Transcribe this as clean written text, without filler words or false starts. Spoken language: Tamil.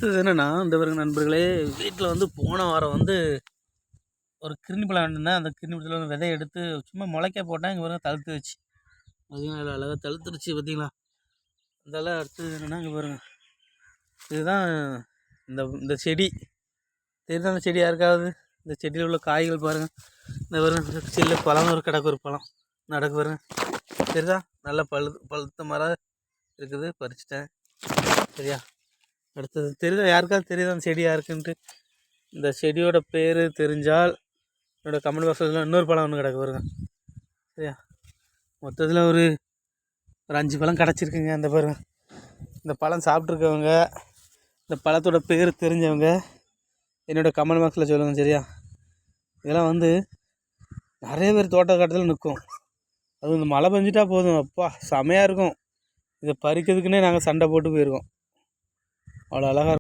அடுத்தது என்னென்னா, இந்த பாருங்க நண்பர்களே, வீட்டில் வந்து போன வாரம் வந்து ஒரு கிருணி பழம் வாங்கியிருந்தேன். அந்த கிருணி பழத்தில் வந்து விதைய எடுத்து சும்மா முளைக்க போட்டேன். இங்கே பாருங்க தழுத்துருச்சு. பார்த்தீங்களா, அழகாக தழுத்துருச்சு பார்த்தீங்களா. அதெல்லாம் அடுத்தது என்னென்னா, இங்கே பாருங்க, இதுதான் இந்த இந்த செடி தெரியுதா? அந்த செடி யாருக்காவது? இந்த செடியில் உள்ள காய்கள் பாருங்கள். இந்த பாருங்க சில்ல பழம் ஒரு கிடக்கு, ஒரு பழம் நடக்கு பாருங்க, சரிதா? நல்லா பழுத்த மரம் இருக்குது, பறிச்சிட்டேன். சரியா? அடுத்தது தெரியுதா? யாருக்காவது தெரியுதா அந்த செடி யாருக்குன்ட்டு? இந்த செடியோட பேர் தெரிஞ்சால் என்னோடய கமெண்ட் பாக்ஸில் இன்னொரு பழம் ஒன்று கிடக்கு பாருங்க. சரியா? மொத்தத்தில் ஒரு 5 பழம் கிடச்சிருக்குங்க. அந்த பாருங்க, இந்த பழம் சாப்பிட்ருக்கவங்க, இந்த பழத்தோட பேர் தெரிஞ்சவங்க என்னோடய கமெண்ட் பாக்ஸில் சொல்லுங்கள். சரியா? இதெல்லாம் வந்து நிறைய பேர் தோட்டக்காட்டத்தில் நிற்கும். அதுவும் இந்த மழை பெஞ்சிட்டா போதும், அப்பா செமையாக இருக்கும். இதை பறிக்கிறதுக்குன்னே நாங்கள் சண்டை போட்டு போயிருக்கோம். அவ்வளோ அழகாக இருக்கும்.